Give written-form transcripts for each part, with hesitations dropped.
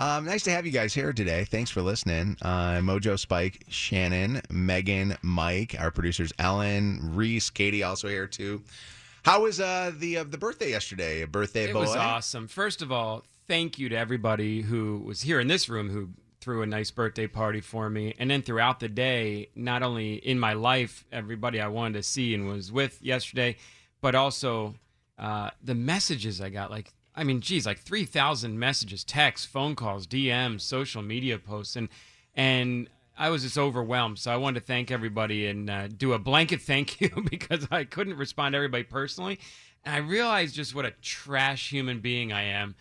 Nice to have you guys here today. Thanks for listening. Mojo, Spike, Shannon, Megan, Mike, our producers Ellen, Reese, Katie also here too. How was the birthday yesterday? A birthday boy? It was awesome. First of all, thank you to everybody who was here in this room who threw a nice birthday party for me. And then throughout the day, not only in my life, everybody I wanted to see and was with yesterday, but also the messages I got. Like 3,000 messages, texts, phone calls, DMs, social media posts. And I was just overwhelmed. So I wanted to thank everybody and do a blanket thank you because I couldn't respond to everybody personally. And I realized just what a trash human being I am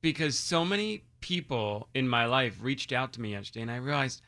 because so many people in my life reached out to me yesterday. And I realized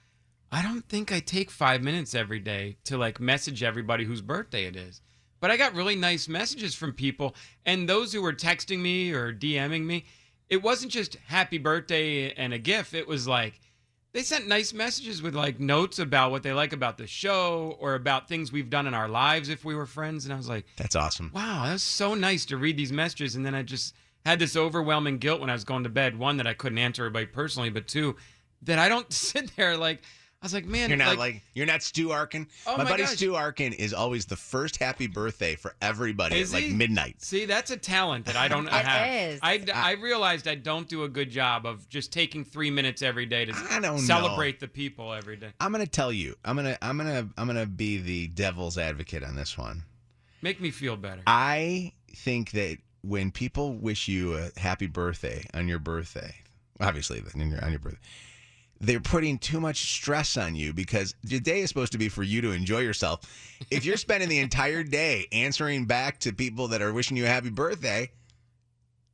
I don't think I take 5 minutes every day to message everybody whose birthday it is. But I got really nice messages from people. And those who were texting me or DMing me, it wasn't just happy birthday and a GIF. It was they sent nice messages with notes about what they like about the show or about things we've done in our lives if we were friends. And I was like, that's awesome. Wow, that was so nice to read these messages. And then I just had this overwhelming guilt when I was going to bed. One, that I couldn't answer everybody personally, but two, that I don't sit there I was like, man. You're not Stu Arkin? Oh my buddy gosh. Stu Arkin is always the first happy birthday for everybody Is at he? midnight. See, that's a talent that I don't have. It is. I realized I don't do a good job of just taking 3 minutes every day to don't celebrate the people every day. I'm gonna tell you. I'm gonna be the devil's advocate on this one. Make me feel better. I think that when people wish you a happy birthday on your birthday, obviously on your birthday, they're putting too much stress on you because the day is supposed to be for you to enjoy yourself. If you're spending the entire day answering back to people that are wishing you a happy birthday,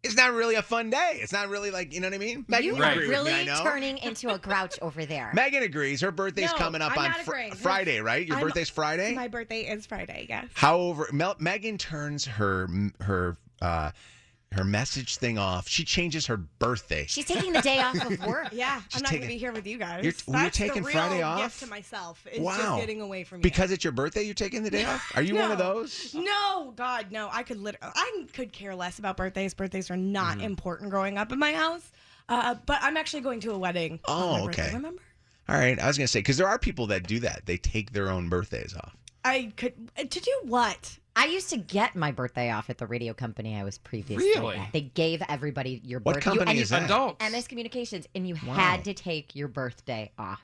it's not really a fun day. It's not really you know what I mean? Megan, You you are agree with me, I really know. turning into a grouch over there. Megan agrees. Her birthday's coming up on Friday, right? Your birthday's Friday? My birthday is Friday, yes. However, Megan turns her message thing off. She changes her birthday. She's taking the day off of work. Yeah, I'm not going to be here with you guys. You're taking the real Friday off? gift to myself. It's Wow. just getting away from you. Because it's your birthday, you're taking the day off? Are you one of those? No, God, no. I could care less about birthdays. Birthdays are not important growing up in my house. But I'm actually going to a wedding. Oh, on my birthday, okay. remember? All right. I was going to say, because there are people that do that. They take their own birthdays off. I could. To do what? I used to get my birthday off at the radio company I was previously Really? at. They gave everybody your What birthday. company is that? Adults. MS Communications, and you had to take your birthday off.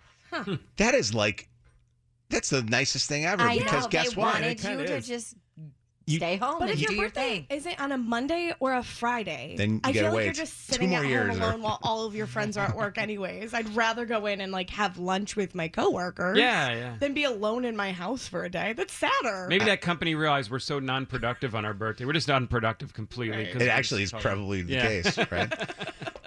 That is that's the nicest thing ever. I because know, guess they what? wanted you to just stay home But and if do your your birthday thing. isn't on a Monday or a Friday, Then you I gotta feel wait like you're just 2 sitting more at years home or- alone while all of your friends are at work anyways. I'd rather go in and have lunch with my coworkers Yeah. than be alone in my house for a day. That's sadder. Maybe that company realized we're so non-productive on our birthday. We're just non-productive completely. Right. 'cause It we're actually is just probably the Yeah. case, right?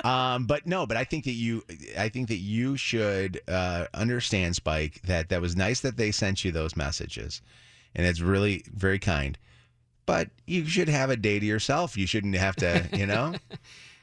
But I think that you should understand, Spike, that was nice that they sent you those messages, and it's really very kind. But you should have a day to yourself. You shouldn't have to,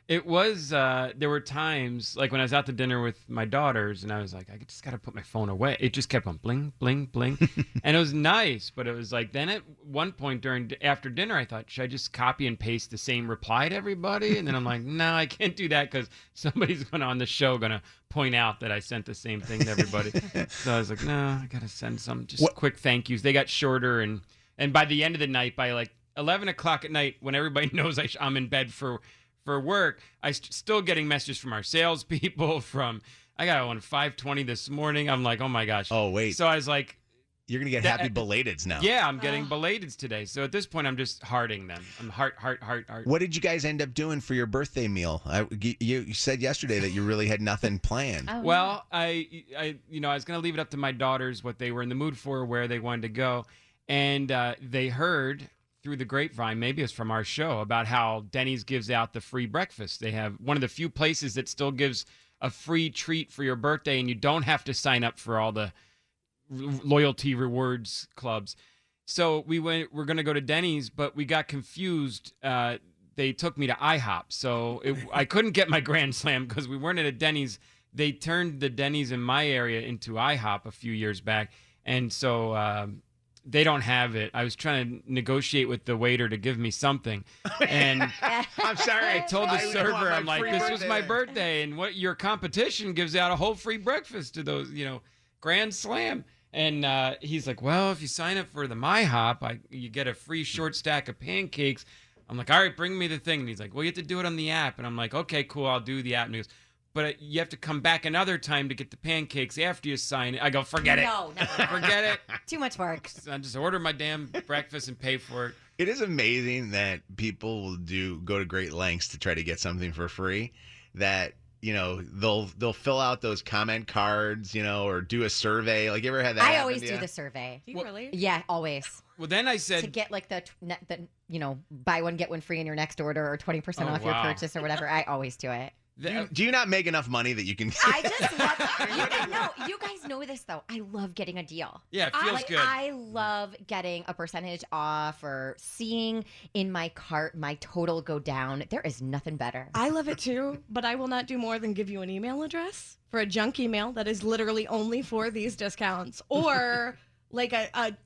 It was, there were times, like when I was out to dinner with my daughters, and I was like, I just got to put my phone away. It just kept on bling, bling, bling. And it was nice, but it was then at one point after dinner, I thought, should I just copy and paste the same reply to everybody? And then I'm like, no, I can't do that because somebody's on the show going to point out that I sent the same thing to everybody. So I was like, no, I got to send some quick thank yous. They got shorter, and by the end of the night, by 11 o'clock at night, when everybody knows I'm in bed for work, I still getting messages from our salespeople. I got one 5:20 this morning. I'm like, oh my gosh. Oh wait. So I was like, you're gonna get happy belateds now. yeah, I'm getting belateds today. So at this point, I'm just hearting them. I'm heart. What did you guys end up doing for your birthday meal? You said yesterday that you really had nothing planned. Oh, Well, I was gonna leave it up to my daughters what they were in the mood for, where they wanted to go, and they heard through the grapevine, maybe it's from our show, about how Denny's gives out the free breakfast. They have one of the few places that still gives a free treat for your birthday, and you don't have to sign up for all the loyalty rewards clubs. So we're going to go to Denny's, but we got confused. They took me to IHOP. So I couldn't get my Grand Slam because we weren't at a Denny's. They turned the Denny's in my area into IHOP a few years back. And so they don't have it. I was trying to negotiate with the waiter to give me something, and I'm sorry. I told the I want server, my I'm like, free this was my birthday. birthday, and what your competition gives out a whole free breakfast to those, Grand Slam. And he's like, well, if you sign up for the MyHop, you get a free short stack of pancakes. I'm like, all right, bring me the thing. And he's like, well, you have to do it on the app. And I'm like, okay, cool, I'll do the app. And he goes, but you have to come back another time to get the pancakes after you sign it. I go, forget it. No, Forget it. too much work. I just order my damn breakfast and pay for it. It is amazing that people will go to great lengths to try to get something for free. That they'll fill out those comment cards, or do a survey. Like, you ever had that? I happen always to do you? the survey. Do you really? Yeah, always. Well, then I To said, get like the buy one get one free in your next order or 20% Oh, off your wow. purchase or whatever. I always do it. Do you not make enough money that you can? I just love you guys know this though. I love getting a deal. yeah, it feels good. I love getting a percentage off or seeing in my cart my total go down. There is nothing better. I love it too, but I will not do more than give you an email address for a junk email that is literally only for these discounts. Or like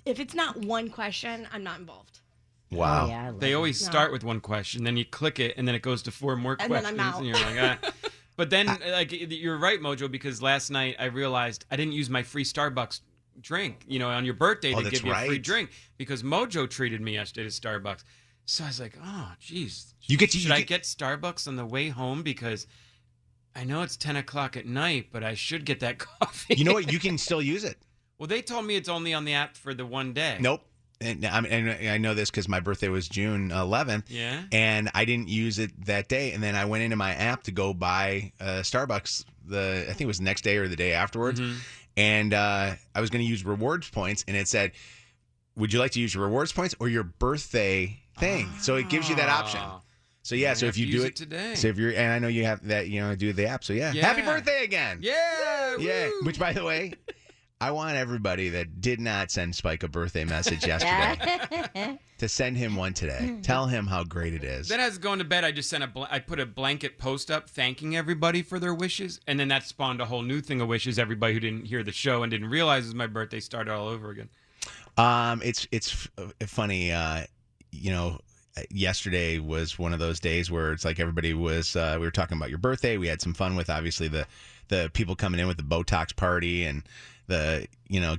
if it's not one question, I'm not involved. Wow. Oh, yeah, I love They it. always start with one question, then you click it, and then it goes to 4 more And then questions, I'm out. and you're like, ah. But then, you're right, Mojo, because last night I realized I didn't use my free Starbucks drink. On your birthday, they that's give you a free right. drink because Mojo treated me yesterday to Starbucks. So I was like, oh, geez. Should I get Starbucks on the way home? Because I know it's 10 o'clock at night, but I should get that coffee. You know what? You can still use it. Well, they told me it's only on the app for the one day. Nope. And I know this because my birthday was June 11th. Yeah? And I didn't use it that day. And then I went into my app to go buy Starbucks. I think it was the next day or the day afterwards. Mm-hmm. And I was going to use rewards points, and it said, "Would you like to use your rewards points or your birthday thing?" So it gives you that option. So yeah, so I if have you to do use it it today. so if you're, and I know you have that, do the app. So yeah, Yeah. happy birthday again. Yeah! Yeah. woo! Which, by the way, I want everybody that did not send Spike a birthday message yesterday to send him one today. Tell him how great it is. Then as I was going to bed, I just I put a blanket post up thanking everybody for their wishes, and then that spawned a whole new thing of wishes. Everybody who didn't hear the show and didn't realize it was my birthday started all over again. It's funny. Yesterday was one of those days where it's like everybody was. We were talking about your birthday. We had some fun with obviously the people coming in with the Botox party and the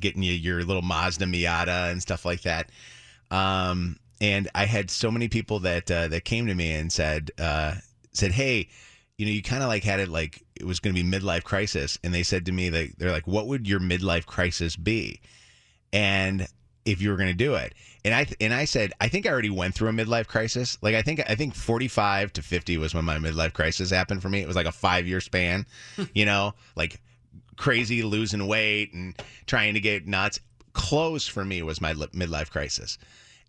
getting you your little Mazda Miata and stuff like that. And I had so many people that came to me and said, hey, you kind of like had it like it was going to be midlife crisis, and they said to me they're like, what would your midlife crisis be? And if you were going to do it. And I said, I think I already went through a midlife crisis. Like, I think 45 to 50 was when my midlife crisis happened for me. It was like a 5-year span, like crazy losing weight and trying to get nuts. Clothes for me was my midlife crisis.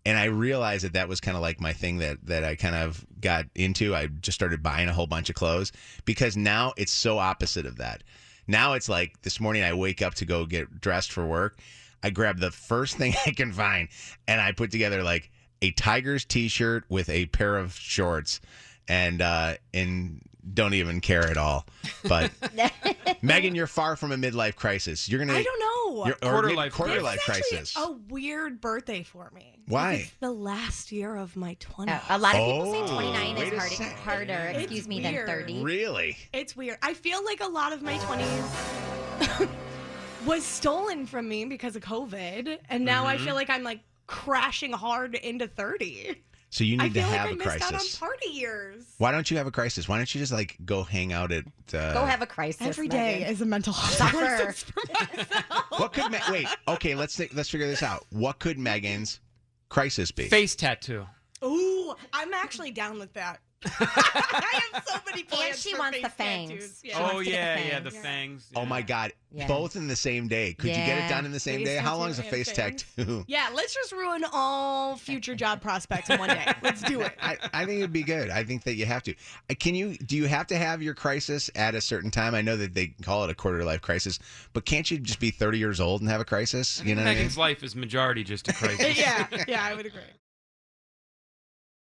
And I realized that was kind of like my thing that I kind of got into. I just started buying a whole bunch of clothes because now it's so opposite of that. Now it's like this morning I wake up to go get dressed for work. I grab the first thing I can find, and I put together like a Tigers t-shirt with a pair of shorts, and don't even care at all. But Megan, you're far from a midlife crisis. You're gonna. I don't know. Quarter This life is actually crisis. a weird birthday for me. Why? It's the last year of my 20s. A lot of people say Oh, 29 wait a is second. harder, It's excuse me, than weird. 30. Really? It's weird. I feel like a lot of my 20s was stolen from me because of COVID, and now I feel like I'm like crashing hard into 30. So you I need to feel like have I a missed out on crisis. party years. Why don't you have a crisis? Why don't you just like go hang out at? Go have a crisis. Every day Megan. is a mental health Suffer. crisis for myself. What could wait? Okay, let's figure this out. What could Megan's crisis be? Face tattoo. Ooh, I'm actually down with that. I have so many plans. And she for wants face the fangs. tattoos. She Yeah. wants Oh to get the yeah, the fangs. fangs. Oh my God! Yeah. Both in the same day. Could you get it Yeah. done in the same Face day? How tattoo long is a and face fangs. tattoo? Yeah, let's just ruin all future job prospects in one day. Let's do it. I think it'd be good. I think that you have to. Do you have to have your crisis at a certain time? I know that they call it a quarter life crisis, but can't you just be 30 years old and have a crisis? You know what I mean? Megan's life is majority just a crisis. Yeah, I would agree.